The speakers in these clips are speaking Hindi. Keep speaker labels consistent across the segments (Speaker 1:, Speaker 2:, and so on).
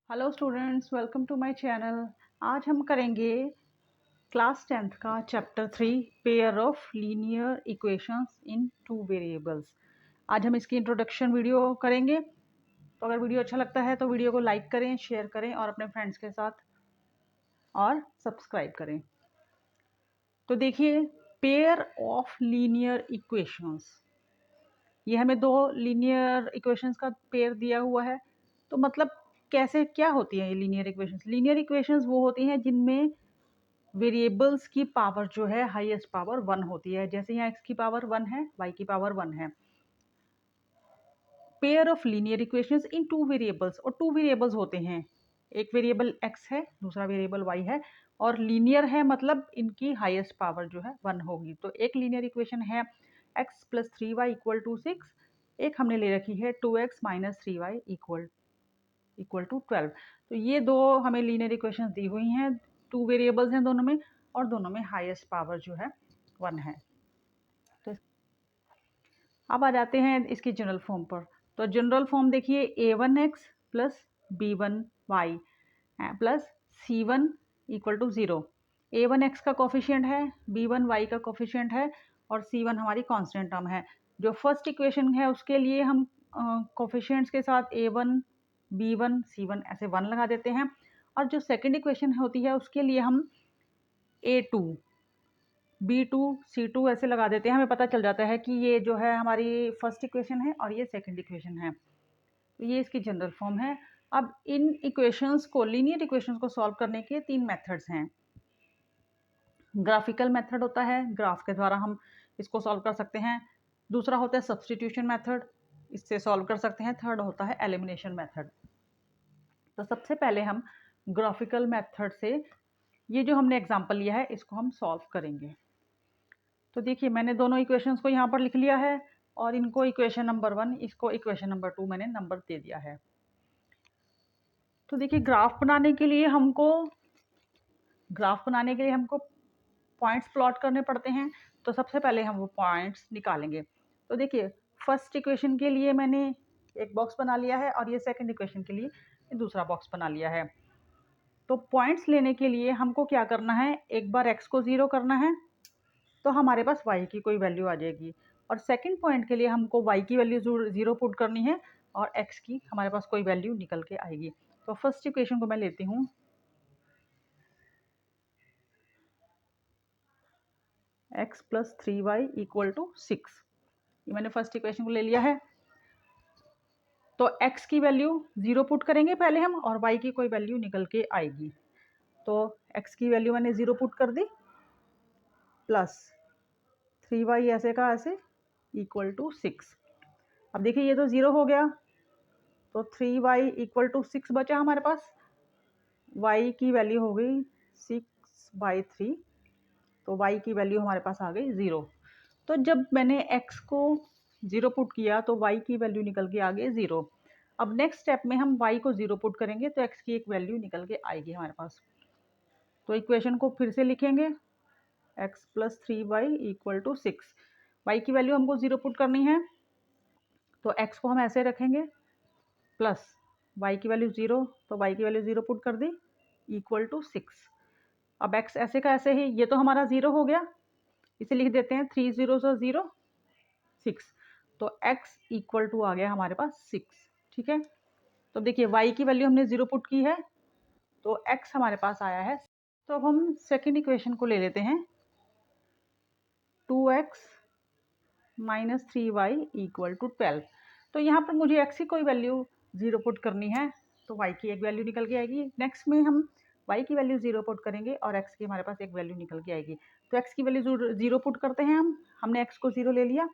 Speaker 1: Hello students, welcome to my channel. आज हम करेंगे क्लास 10th का chapter 3 pair of linear equations in two variables. आज हम इसकी इंट्रोडक्शन वीडियो करेंगे। तो अगर वीडियो अच्छा लगता है तो वीडियो को लाइक करें, शेयर करें और अपने फ्रेंड्स के साथ और सब्सक्राइब करें। तो देखिए, पेयर ऑफ लीनियर इक्वेशंस, ये हमें दो लीनियर इक्वेशंस का पेयर दिया हुआ है। तो मतलब कैसे क्या होती है ये लीनियर इक्वेशंस? लीनियर इक्वेशंस वो होती हैं जिनमें वेरिएबल्स की पावर जो है हाईएस्ट पावर 1 होती है। जैसे यहाँ x की पावर 1 है, y की पावर 1 है। Pair of linear equations in two variables, और टू वेरिएबल्स होते हैं, एक वेरिएबल x है, दूसरा वेरिएबल y है, और लीनियर है मतलब इनकी हाईएस्ट पावर जो है 1 होगी। तो एक लीनियर इक्वेशन है x + 3y = 6, एक हमने ले रखी है 2x - 3y = 12। तो ये दो हमें लीनियर इक्वेशंस दी हुई हैं, टू वेरिएबल्स हैं दोनों में, और दोनों में हाईएस्ट पावर जो है 1 है। तो अब आ जाते हैं इसकी जनरल फॉर्म पर। तो जनरल फॉर्म देखिए, a1x + b1y + c1 = 0। a1x का कोफिशिएंट है, b1y का कोफिशिएंट है, और c1 हमारी कांस्टेंट टर्म है। जो फर्स्ट इक्वेशन है उसके लिए हम कोफिशिएंट्स के साथ a1, b1, c1 ऐसे 1 लगा देते हैं, और जो सेकंड इक्वेशन होती है उसके लिए हम a2, b2, c2 ऐसे लगा देते हैं। हमें पता चल जाता है कि ये जो है हमारी फर्स्ट इक्वेशन है और ये सेकंड इक्वेशन है। तो ये इसकी जनरल फॉर्म है। अब इन इक्वेशंस को, लीनियर इक्वेशंस को सॉल्व करने के 3 मेथड्स हैं। ग्राफिकल मेथड होता है, ग्राफ के द्वारा हम इसको सॉल्व कर सकते हैं। दूसरा होता है सब्स्टिट्यूशन मेथड, इससे सॉल्व कर सकते हैं। थर्ड होता है एलिमिनेशन मेथड। तो सबसे पहले हम ग्राफिकल मेथड से ये जो हमने एग्जांपल लिया है इसको हम सॉल्व करेंगे। तो देखिए, मैंने दोनों इक्वेशंस को यहाँ पर लिख लिया है, और इनको इक्वेशन नंबर 1, इसको इक्वेशन नंबर 2 मैंने नंबर दे दिया है। तो देखिए, ग्राफ बनाने के लिए हमको पॉइंट्स प्लॉट करने पड़ते हैं। तो सबसे पहले हम वो पॉइंट्स निकालेंगे। तो देखिए, फर्स्ट इक्वेशन के लिए मैंने एक बॉक्स बना लिया है, और ये सेकंड इक्वेशन के लिए दूसरा बॉक्स बना लिया है। तो पॉइंट्स लेने के लिए हमको क्या करना है, एक बार x को 0 करना है तो हमारे पास y की कोई वैल्यू आ जाएगी, और सेकंड पॉइंट के लिए हमको y की वैल्यू 0 पुट करनी है, और x की हमारे पास कोई वैल्यू निकल के आएगी। तो फर्स्ट इक्वेशन को मैं लेती हूँ, x + 3y = 6। ये मैंने फर्स्ट इक्वेशन को ले लिया है। तो x की वैल्यू 0 पुट करेंगे पहले हम, और y की कोई वैल्यू निकल के आएगी। तो x की वैल्यू मैंने 0 पुट कर दी, प्लस 3y ऐसे का ऐसे = 6। अब देखिए, ये तो 0 हो गया, तो 3y = 6 बचा हमारे पास। y की वैल्यू हो गई 6/3, तो y की वैल्यू हमारे पास आ गई 0। तो जब मैंने x को 0 पुट किया तो y की वैल्यू निकल के आ गई 0। अब नेक्स्ट स्टेप में हम y को 0 पुट करेंगे तो x की एक वैल्यू निकल के आएगी हमारे पास। तो इक्वेशन को फिर से लिखेंगे, x + 3y = 6। y की वैल्यू हमको 0 पुट करनी है, तो x को हम ऐसे रखेंगे, प्लस y की वैल्यू 0, तो y की वैल्यू 0 पुट कर दी, = 6। अब x ऐसे का ऐसे ही, ये तो हमारा 0 हो गया, इसे लिख देते हैं 3 0 से 0 6। तो x = आ गया हमारे पास 6। ठीक है, तो देखिए y की वैल्यू हमने 0 पुट की है, तो x हमारे पास आया है। तो अब हम सेकेंड इक्वेशन को ले लेते हैं, 2x - 3y = 12। तो यहाँ पर मुझे x की कोई वैल्यू 0 पुट करनी है, तो y की एक वैल्यू निकल के आएगी। नेक्स्ट में हम y की वैल्यू 0 पुट करेंगे, और x की हमारे पास एक वैल्यू निकल के आएगी। तो x की वैल्यू 0 पुट करते हैं हमने x को 0 ले लिया,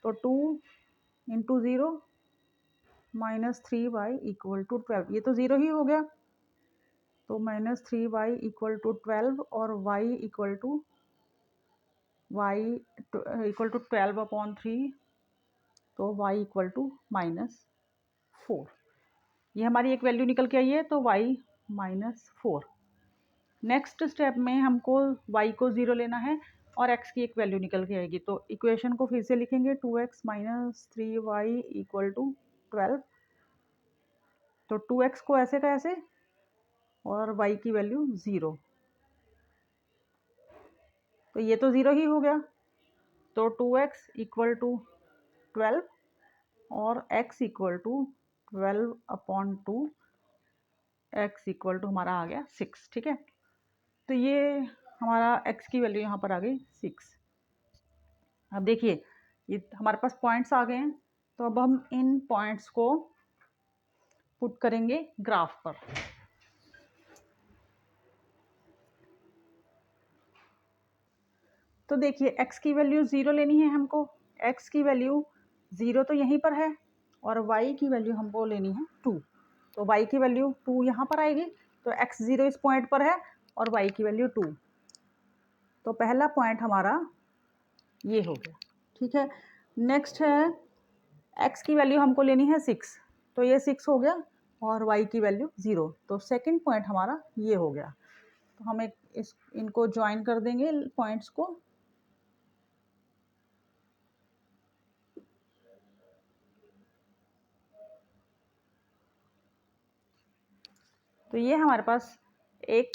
Speaker 1: तो 2 × 0 - 3y = 12, ये तो 0 ही हो गया। तो -3y = 12, और y = 12/3, तो y = -4। ये हमारी एक वैल्यू निकल के आई है, तो y -4। नेक्स्ट स्टेप में हमको y को 0 लेना है, और x की एक वैल्यू निकल के आएगी। तो इक्वेशन को फिर से लिखेंगे, 2x - 3y = 12, तो 2x को ऐसे का ऐसे और y की वैल्यू 0, तो ये तो 0 ही हो गया। तो 2x इक्वल टू 12 और x equal to 12/2, x equal to हमारा आ गया 6। ठीक है, तो ये हमारा x की वैल्यू यहाँ पर आ गई 6। अब देखिए ये हमारे पास पॉइंट्स आ गए हैं, तो अब हम इन पॉइंट्स को पुट करेंगे ग्राफ पर। तो देखिए x की वैल्यू 0 लेनी है हमको, x की वैल्यू 0 तो यहीं पर है और y की वैल्यू हमको लेनी है 2। तो y की वैल्यू 2 यहाँ पर आएगी, तो x 0 इस पॉइंट पर है और y की वैल्यू 2। तो पहला पॉइंट हमारा ये हो गया। ठीक है, नेक्स्ट है x की वैल्यू हमको लेनी है 6, तो ये 6 हो गया और y की वैल्यू 0, तो सेकंड पॉइंट हमारा ये हो गया। तो हम इनको ज्वाइन कर देंगे पॉइंट्स को। तो ये हमारे पास एक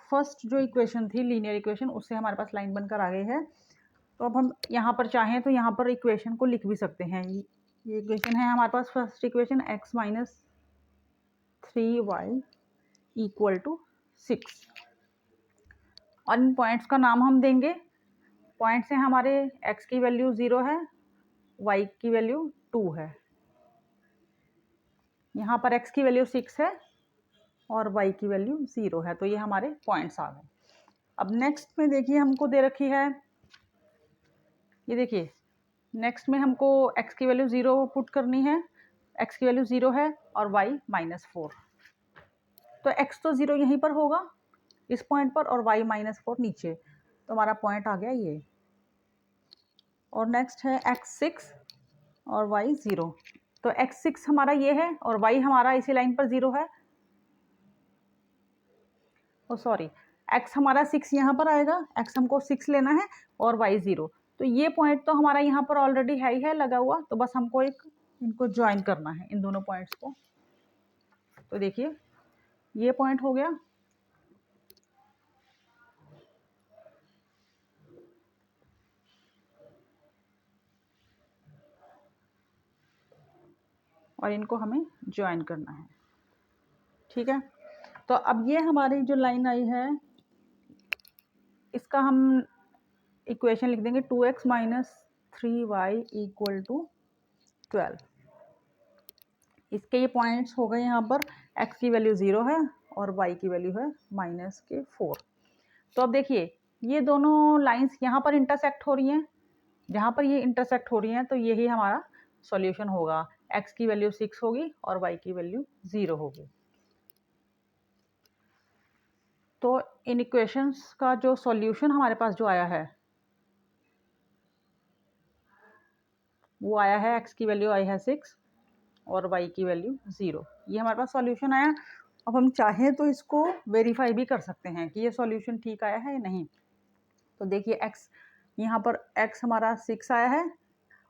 Speaker 1: फर्स्ट जो इक्वेशन थी लीनियर इक्वेशन, उससे हमारे पास लाइन बनकर आ गई है। तो अब हम यहाँ पर चाहें तो यहाँ पर इक्वेशन को लिख भी सकते हैं। ये इक्वेशन है हमारे पास first equation, x minus 3y equal to 6, और इन पॉइंट्स का नाम हम देंगे। पॉइंट्स हैं हमारे, x की वैल्यू 0 है, y की वैल्यू 2 है, यहाँ पर x की वैल्यू 6 है और y की वैल्यू 0 है। तो ये हमारे पॉइंट्स आ गए। अब नेक्स्ट में देखिए हमको दे रखी है, ये देखिए नेक्स्ट में हमको x की वैल्यू 0 पुट करनी है, x की वैल्यू 0 है और y -4। तो x तो 0 यहीं पर होगा इस पॉइंट पर और y -4 नीचे, तो हमारा पॉइंट आ गया ये। और नेक्स्ट है x 6 और y 0। तो x 6 हमारा ये है और y हमारा इसी लाइन पर 0 है। ओ सॉरी, x हमारा 6 यहाँ पर आएगा, x हमको 6 लेना है और y 0। तो ये पॉइंट तो हमारा यहाँ पर ऑलरेडी है ही है लगा हुआ, तो बस हमको इनको ज्वाइन करना है इन दोनों पॉइंट्स को। तो देखिए ये पॉइंट हो गया, और इनको हमें ज्वाइन करना है। ठीक है, तो अब ये हमारी जो लाइन आई है इसका हम इक्वेशन लिख देंगे 2x minus 3y equal to 12। इसके ये पॉइंट्स हो गए यहाँ पर, x की वैल्यू 0 है और y की वैल्यू है -4। तो अब देखिए ये दोनों लाइंस यहाँ पर इंटरसेक्ट हो रही हैं, जहाँ पर ये इंटरसेक्ट हो रही हैं तो यही हमारा सॉल्यूशन होगा। x की वैल्यू 6 होगी और y की वैल्यू 0 होगी। तो इन इक्वेशंस का जो सॉल्यूशन हमारे पास जो आया है वो आया है, x की वैल्यू आई है 6 और y की वैल्यू 0। ये हमारे पास सॉल्यूशन आया। अब हम चाहें तो इसको वेरीफाई भी कर सकते हैं कि ये सॉल्यूशन ठीक आया है या नहीं। तो देखिए x यहाँ पर x हमारा 6 आया है,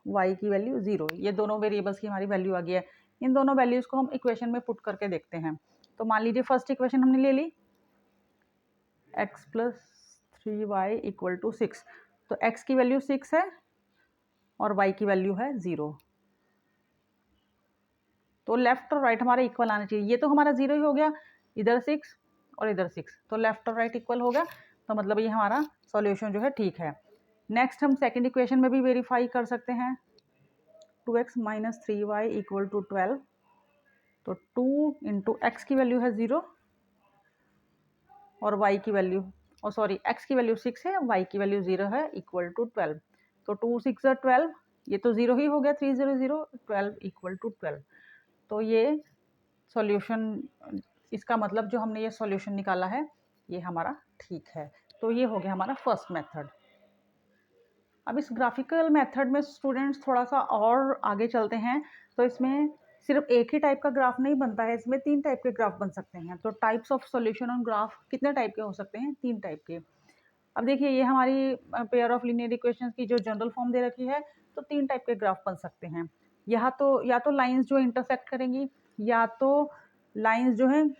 Speaker 1: y की वैल्यू 0, ये दोनों वेरिएबल्स की हमारी वैल्यू आ गई है। इन दोनों वैल्यूज़ को हम इक्वेशन में पुट करके देखते हैं। तो मान लीजिए फर्स्ट इक्वेशन हमने ले ली, x plus 3y equal to 6। तो x की वैल्यू 6 है और y की वैल्यू है 0। तो लेफ्ट और राइट हमारा इक्वल आना चाहिए। ये तो हमारा 0 ही हो गया, इधर 6 और इधर 6, तो लेफ्ट और राइट इक्वल हो गया। तो मतलब ये हमारा सॉल्यूशन जो है ठीक है। नेक्स्ट हम सेकंड इक्वेशन में भी वेरीफाई कर सकते हैं, 2x minus 3y equal to 12। तो 2 इंटू एक्स की वैल्यू है 0 और y की वैल्यू x की वैल्यू 6 है, y की वैल्यू 0 है, इक्वल टू 12। तो 2 6 12, ये तो 0 ही हो गया, 3 0 0, 12 इक्वल टू 12। तो ये सॉल्यूशन, इसका मतलब जो हमने ये सॉल्यूशन निकाला है ये हमारा ठीक है। तो ये हो गया हमारा फर्स्ट मेथड। अब इस ग्राफिकल मेथड में स्टूडेंट्स थोड़ा सा और आगे चलते हैं, तो इसमें सिर्फ एक ही टाइप का ग्राफ नहीं बनता है, इसमें 3 टाइप के ग्राफ बन सकते हैं। तो types of solution on graph कितने टाइप के हो सकते हैं? 3 टाइप के। अब देखिए ये हमारी पेयर ऑफ लीनियर इक्वेशंस की जो जनरल फॉर्म दे रखी है, तो 3 टाइप के ग्राफ बन सकते हैं। या तो लाइंस जो इंटरसेक्ट करेंगी, या तो लाइंस जो हैं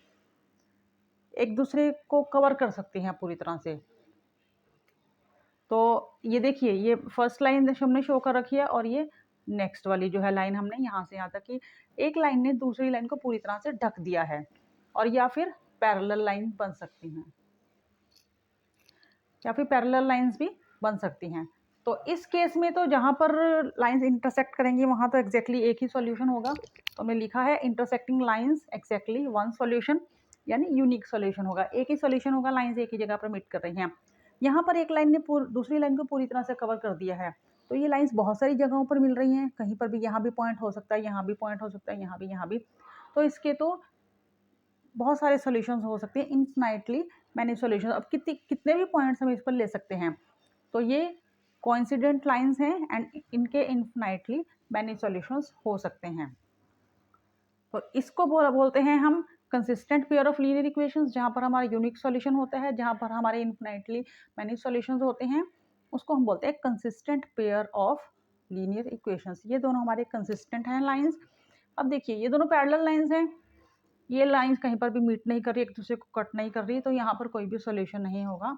Speaker 1: एक दूसरे को कवर कर सकती हैं पूरी तरह से। तो ये देखिए, ये फर्स्ट लाइन हमने शो कर रखी है और ये नेक्स्ट वाली जो है लाइन हमने यहाँ से यहाँ तक की एक लाइन ने दूसरी लाइन को पूरी तरह से ढक दिया है, और या फिर पैरेलल लाइन बन सकती हैं, या फिर पैरेलल लाइंस भी बन सकती हैं। तो इस केस में तो जहाँ पर लाइंस इंटरसेक्ट करेंगी वहाँ तो एग्जैक्टली एक ही सॉल्यूशन होगा। तो मैं लिखा है intersecting lines exactly one solution, यानी यूनिक सॉल्यूशन होगा, एक ही सॉल्यूशन होगा, लाइंस एक ही जगह पर मीट कर रही हैं। यहाँ पर एक लाइन ने दूसरी लाइन को पूरी तरह से कवर कर दिया है, तो ये लाइंस बहुत सारी जगहों पर मिल रही हैं, कहीं पर भी, यहाँ भी पॉइंट हो सकता है, यहाँ भी पॉइंट हो सकता है, यहाँ भी। तो इसके तो बहुत सारे सॉल्यूशंस हो सकते हैं, इन्फिनाइटली मैनी सॉल्यूशन। अब कितने भी पॉइंट्स हम इस पर ले सकते हैं। तो ये कोइंसिडेंट लाइंस हैं एंड इनके इन्फिनाइटली मैनी सॉल्यूशंस हो सकते हैं। तो इसको बोलते हैं हम consistent pair of linear equations, जहाँ पर हमारा यूनिक सॉल्यूशन होता है, जहाँ पर हमारे इन्फिनाइटली मैनी सॉल्यूशंस होते हैं, उसको हम बोलते हैं consistent pair of linear equations. ये दोनों हमारे कंसिस्टेंट हैं लाइंस। अब देखिए, ये दोनों पैरेलल लाइंस हैं, ये लाइंस कहीं पर भी मीट नहीं कर रही, एक दूसरे को कट नहीं कर रही, तो यहाँ पर कोई भी सॉल्यूशन नहीं होगा,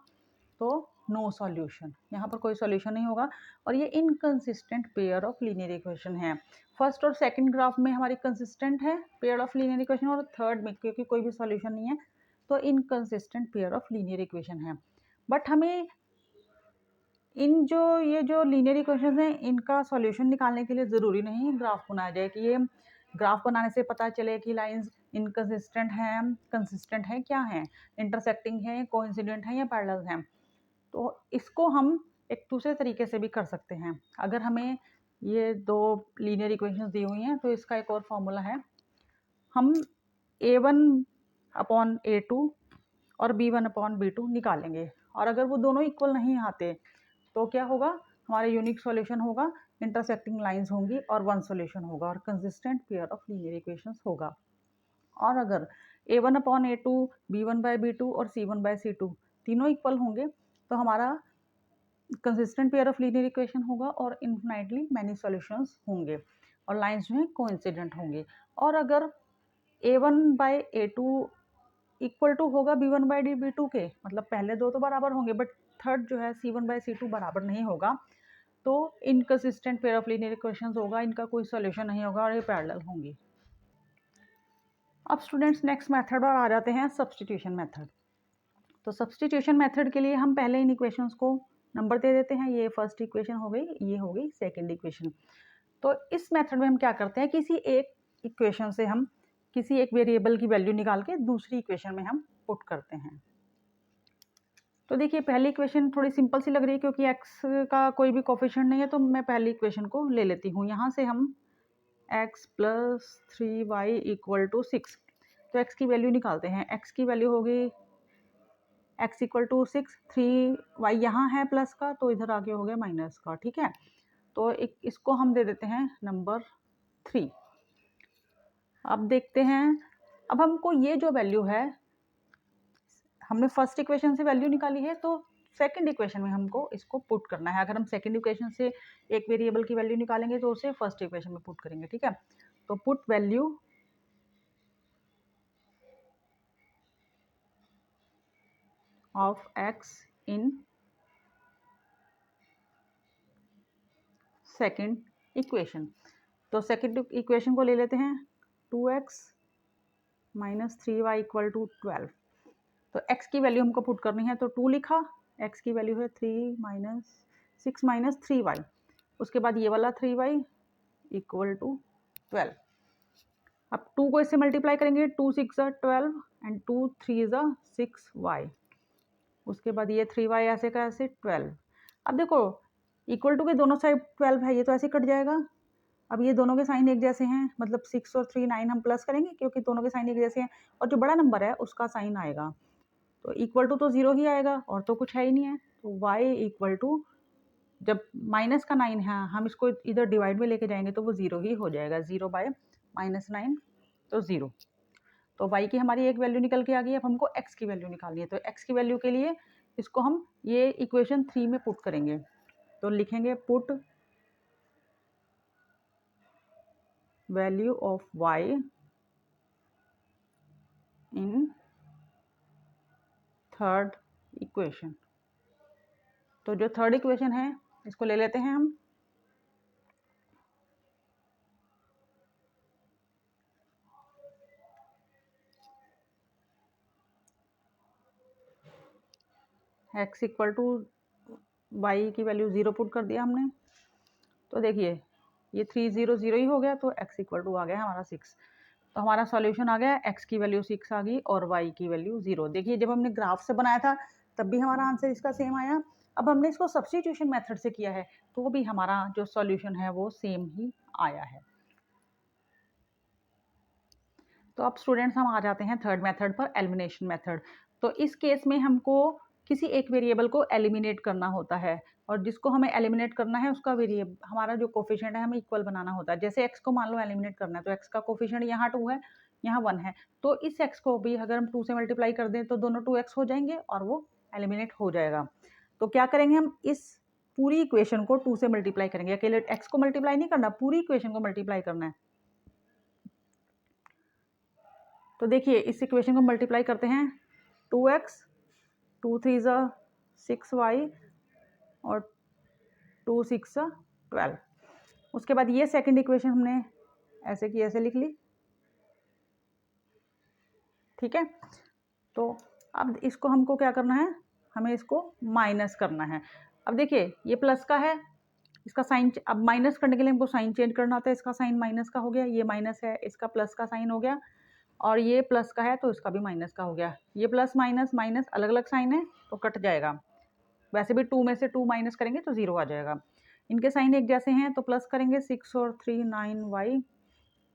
Speaker 1: तो नो सॉल्यूशन, यहाँ पर कोई सॉल्यूशन नहीं होगा। और ये inconsistent pair of linear equation है। फर्स्ट और सेकंड ग्राफ में हमारी कंसिस्टेंट है पेयर ऑफ लीनियर इक्वेशन, और थर्ड में क्योंकि कोई भी सॉल्यूशन नहीं है तो inconsistent pair of linear equation है। बट हमें ये जो लीनियर इक्वेशन हैं इनका सॉल्यूशन निकालने के लिए ज़रूरी नहीं ग्राफ बनाया जाए, कि ये ग्राफ बनाने से पता चले कि लाइंस इनकंसिस्टेंट हैं, कंसिस्टेंट हैं, क्या हैं, इंटरसेक्टिंग हैं, कोइंसिडेंट हैं या पैरेलल हैं। तो इसको हम एक दूसरे तरीके से भी कर सकते हैं। अगर हमें ये दो लीनियर इक्वेशंस दी हुई हैं तो इसका एक और फॉर्मूला है, हम a1/a2 और b1/b2 निकालेंगे, और अगर वो दोनों इक्वल नहीं आते तो क्या होगा, हमारा यूनिक सॉल्यूशन होगा, इंटरसेक्टिंग लाइंस होंगी और वन सॉल्यूशन होगा और consistent pair of linear equations होगा। और अगर a1/a2, b1/b2 और c1/c2 तीनों इक्वल होंगे तो हमारा consistent pair of linear equation होगा और इन्फिनाइटली मैनी सॉल्यूशंस होंगे और लाइंस जो हैं कोइंसिडेंट होंगे। और अगर a1/a2 इक्वल टू होगा b1/b2 के, मतलब पहले दो तो बराबर होंगे बट थर्ड जो है c1/c2 बराबर नहीं होगा, तो inconsistent pair of linear equations होगा, इनका कोई सॉल्यूशन नहीं होगा और ये पैरेलल होंगी। अब स्टूडेंट्स नेक्स्ट मेथड पर आ जाते हैं, सब्स्टिट्यूशन मेथड। तो सब्स्टिट्यूशन मेथड के लिए हम पहले इन इक्वेशंस को नंबर दे देते हैं, ये फर्स्ट इक्वेशन हो गई, ये हो गई सेकंड इक्वेशन। तो इस मेथड में हम क्या करते हैं, किसी एक इक्वेशन से हम किसी एक वेरिएबल की वैल्यू निकाल के दूसरी इक्वेशन में हम पुट करते हैं। तो देखिए, पहली इक्वेशन थोड़ी सिंपल सी लग रही है क्योंकि x का कोई भी कोफिशिएंट नहीं है, तो मैं पहली इक्वेशन को ले लेती हूँ। यहाँ से हम x + 3y = 6, तो x की वैल्यू निकालते हैं। x की वैल्यू होगी x = 6, 3y यहाँ है प्लस का तो इधर आगे हो गया माइनस का, ठीक है। तो इसको हम दे देते हैं नंबर 3। अब देखते हैं, अब हमको ये जो वैल्यू है, हमने फर्स्ट इक्वेशन से वैल्यू निकाली है तो सेकंड इक्वेशन में हमको इसको पुट करना है। अगर हम सेकंड इक्वेशन से एक वेरिएबल की वैल्यू निकालेंगे तो उसे फर्स्ट इक्वेशन में पुट करेंगे, ठीक है। तो put value of x in second equation. तो सेकंड इक्वेशन को ले लेते हैं, 2x - 3y = 12। तो x की वैल्यू हमको पुट करनी है, तो 2 लिखा, x की वैल्यू है 6 - 3y, उसके बाद ये वाला 3y = 12। अब 2 को इससे मल्टीप्लाई करेंगे, 2 6 = 12 एंड 2 3 = 6y, उसके बाद ये 3y ऐसे का ऐसे 12। अब देखो, इक्वल टू के दोनों साइड 12 है, ये तो ऐसे कट जाएगा। अब ये दोनों के साइन एक जैसे हैं, मतलब 6 और 3 9 हम प्लस करेंगे क्योंकि दोनों के साइन एक जैसे हैं, और जो बड़ा नंबर है उसका साइन आएगा, तो इक्वल टू तो 0 ही आएगा और तो कुछ है ही नहीं है। तो y = जब माइनस का 9 है, हम इसको इधर डिवाइड में लेके जाएंगे तो वो 0 ही हो जाएगा, 0/-9 तो 0। तो y की हमारी एक वैल्यू निकल के आ गई। अब हमको x की वैल्यू निकालनी है, तो x की वैल्यू के लिए इसको हम ये इक्वेशन 3 में पुट करेंगे। तो लिखेंगे put value of y in third equation. तो जो थर्ड इक्वेशन है इसको ले लेते हैं हम। x इक्वल टू वाई की वैल्यू 0 पुट कर दिया हमने। तो देखिए ये 3 0 0 ही हो गया, तो x इक्वल टू आ गया हमारा 6। तो हमारा सॉल्यूशन आ गया, x की वैल्यू 6 आ गई और y की वैल्यू 0। देखिए जब हमने ग्राफ से बनाया था तब भी हमारा आंसर इसका सेम आया। अब हमने इसको सब्स्टिट्यूशन मेथड से किया है तो भी हमारा जो सॉल्यूशन है वो सेम ही आया है। तो अब स्टूडेंट्स हम आ जाते हैं थर्ड मेथड पर, एलिमिनेशन मेथड। तो इस केस में हमको किसी एक वेरिएबल को एलिमिनेट करना होता है और जिसको हमें एलिमिनेट करना है उसका वेरिएबल हमारा जो कोफिशिएंट है हमें इक्वल बनाना होता है। जैसे x को मान लो एलिमिनेट करना है तो x का कोफिशिएंट यहाँ 2 है, यहाँ 1 है, तो इस x को भी अगर हम 2 से मल्टीप्लाई कर दें तो दोनों 2x हो जाएंगे और वो एलिमिनेट हो जाएगा। तो क्या करेंगे हम, इस पूरी इक्वेशन को 2 से मल्टीप्लाई करेंगे। अकेले x को मल्टीप्लाई नहीं करना, पूरी इक्वेशन को मल्टीप्लाई करना है। तो देखिए इस इक्वेशन को मल्टीप्लाई करते हैं, 2x 2 3 6y और 2 6 12। उसके बाद ये सेकंड इक्वेशन हमने ऐसे की ऐसे लिख ली, ठीक है। तो अब इसको हमको क्या करना है, हमें इसको माइनस करना है। अब देखिए ये प्लस का है, इसका साइन अब माइनस करने के लिए हमको साइन चेंज करना होता है। इसका साइन माइनस का हो गया, ये माइनस है, इसका प्लस का साइन हो गया, और ये प्लस का है तो इसका भी माइनस का हो गया। ये प्लस माइनस माइनस अलग अलग साइन है तो कट जाएगा। वैसे भी 2 में से 2 माइनस करेंगे तो 0 आ जाएगा। इनके साइन एक जैसे हैं तो प्लस करेंगे 6 और 3 9y।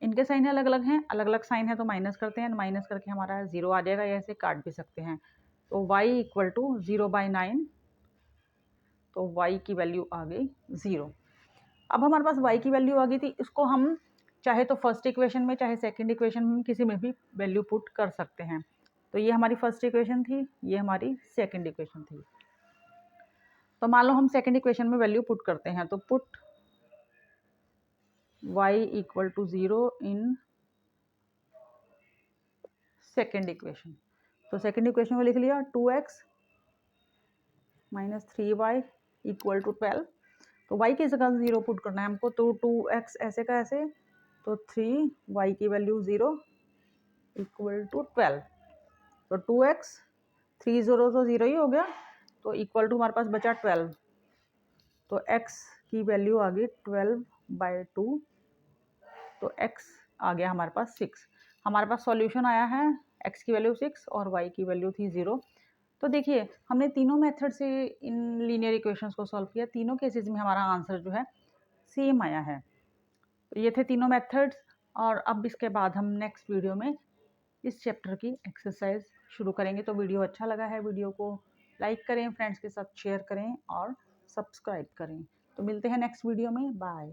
Speaker 1: इनके साइन अलग अलग हैं, अलग अलग साइन है तो माइनस करते हैं, माइनस करके हमारा 0 आ जाएगा, या ऐसे काट भी सकते हैं। तो y इक्वल टू 0/9, तो y की वैल्यू आ गई 0। अब हमारे पास y की वैल्यू आ गई थी, इसको हम चाहे तो फर्स्ट इक्वेशन में चाहे सेकंड इक्वेशन में किसी में भी वैल्यू पुट कर सकते हैं। तो ये हमारी फर्स्ट इक्वेशन थी, ये हमारी सेकंड इक्वेशन थी। तो मान लो हम सेकंड इक्वेशन में वैल्यू पुट करते हैं, तो put y equal to 0 in second equation. तो सेकंड इक्वेशन को लिख लिया, 2x minus 3y equal to 12। तो y की जगह 0 पुट करना है हमको, तो 2x ऐसे का ऐसे, तो 3y की वैल्यू 0 इक्वल टू 12। तो 2x 3 0 तो 0 ही हो गया, तो इक्वल टू हमारे पास बचा 12। तो x की वैल्यू आ गई 12/2, तो x आ गया हमारे पास 6। हमारे पास सॉल्यूशन आया है, x की वैल्यू 6 और y की वैल्यू थी 0। तो देखिए हमने तीनों मेथड से इन लीनियर इक्वेशंस को सॉल्व किया, तीनों केसेस में हमारा आंसर जो है सेम आया है। तो ये थे तीनों मेथड्स, और अब इसके बाद हम नेक्स्ट वीडियो में इस चैप्टर की एक्सरसाइज शुरू करेंगे। तो वीडियो अच्छा लगा है, वीडियो को लाइक करें, फ्रेंड्स के साथ शेयर करें और सब्सक्राइब करें। तो मिलते हैं नेक्स्ट वीडियो में, बाय।